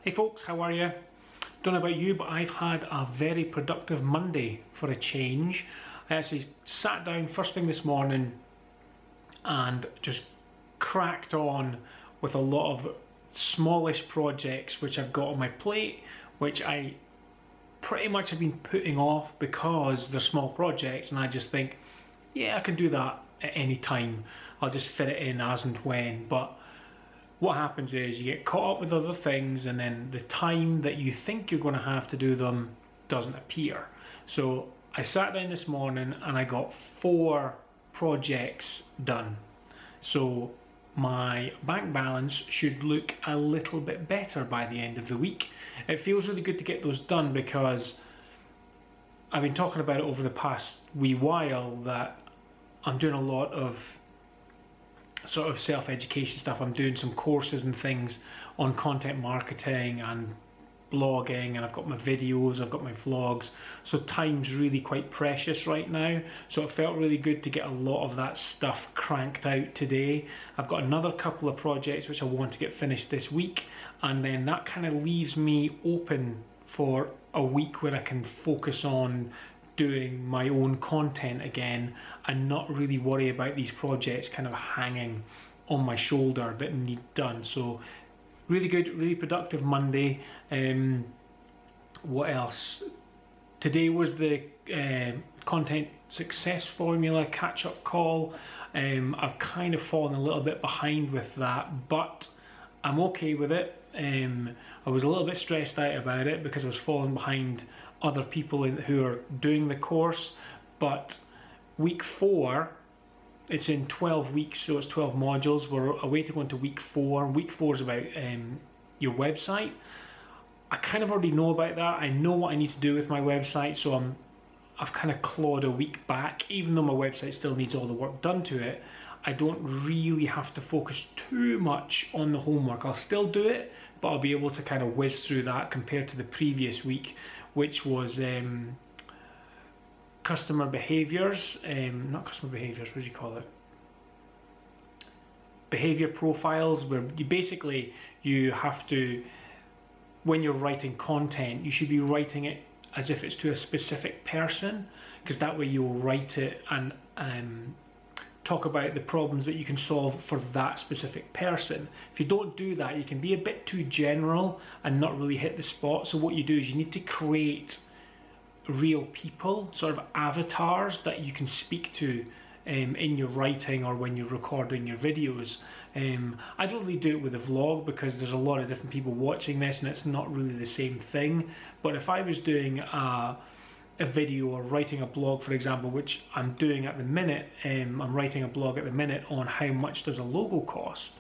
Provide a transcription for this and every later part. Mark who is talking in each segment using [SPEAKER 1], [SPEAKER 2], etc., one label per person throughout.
[SPEAKER 1] Hey folks, how are you? Don't know about you, but I've had a very productive Monday for a change. I actually sat down first thing this morning and just cracked on with a lot of smallish projects which I've got on my plate, which I pretty much have been putting off because they're small projects, and I just think, yeah, I can do that at any time. I'll just fit it in as and when. But what happens is you get caught up with other things, and then the time that you think you're going to have to do them doesn't appear. So I sat down this morning and I got 4 projects done. So my bank balance should look a little bit better by the end of the week. It feels really good to get those done because I've been talking about it over the past wee while that I'm doing a lot of sort of self-education stuff. I'm doing some courses and things on content marketing and blogging, and I've got my videos, I've got my vlogs, so time's really quite precious right now. So it felt really good to get a lot of that stuff cranked out today. I've got another couple of projects which I want to get finished this week, and then that kind of leaves me open for a week where I can focus on doing my own content again and not really worry about these projects kind of hanging on my shoulder that need done. So really good, really productive Monday. What else? Today was the content success formula catch-up call. I've kind of fallen a little bit behind with that, but I'm okay with it. I was a little bit stressed out about it because I was falling behind other people who are doing the course. But week 4, it's in 12 weeks, so it's 12 modules. We're away to go into week 4. Week 4 is about your website. I kind of already know about that. I know what I need to do with my website, so I've kind of clawed a week back. Even though my website still needs all the work done to it, I don't really have to focus too much on the homework. I'll still do it, but I'll be able to kind of whiz through that compared to the previous week, which was customer behaviors, not customer behaviors, what do you call it? Behavior profiles, where you have to, when you're writing content, you should be writing it as if it's to a specific person, because that way you'll write it and talk about the problems that you can solve for that specific person. If you don't do that, you can be a bit too general and not really hit the spot. So what you do is you need to create real people, sort of avatars that you can speak to in your writing or when you're recording your videos. I don't really do it with a vlog because there's a lot of different people watching this and it's not really the same thing. But if I was doing a video or writing a blog, for example, which I'm doing at the minute, I'm writing a blog at the minute on how much does a logo cost.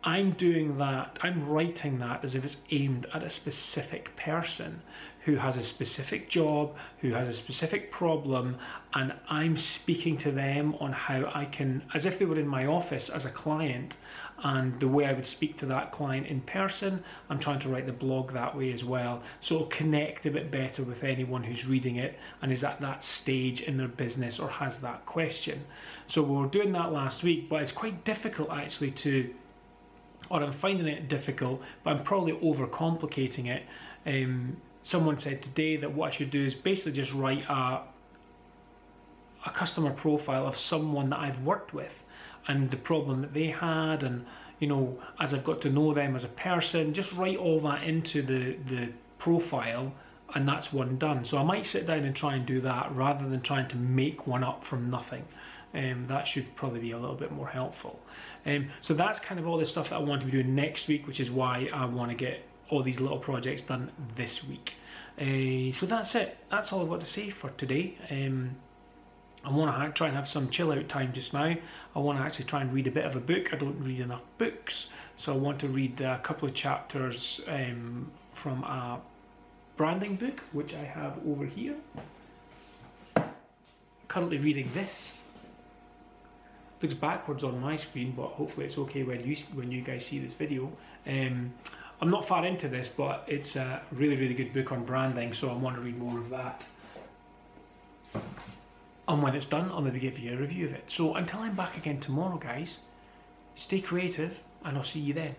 [SPEAKER 1] I'm doing that, I'm writing that as if it's aimed at a specific person who has a specific job, who has a specific problem, and I'm speaking to them on how I can, as if they were in my office as a client, and the way I would speak to that client in person, I'm trying to write the blog that way as well. So it'll connect a bit better with anyone who's reading it and is at that stage in their business or has that question. So we were doing that last week, but it's quite difficult actually or I'm finding it difficult, but I'm probably overcomplicating it. Someone said today that what I should do is basically just write a customer profile of someone that I've worked with and the problem that they had, and you know, as I've got to know them as a person, just write all that into the profile, and that's one done. So I might sit down and try and do that rather than trying to make one up from nothing. That should probably be a little bit more helpful. So that's kind of all the stuff that I want to be doing next week, which is why I want to get all these little projects done this week. So that's it. That's all I've got to say for today. I want to try and have some chill out time just now. I want to actually try and read a bit of a book. I don't read enough books, so I want to read a couple of chapters from a branding book, which I have over here. Currently reading this. Looks backwards on my screen, but hopefully it's okay when you guys see this video. I'm not far into this, but it's a really, really good book on branding, so I want to read more of that. And when it's done, I'll maybe give you a review of it. So until I'm back again tomorrow, guys, stay creative, and I'll see you then.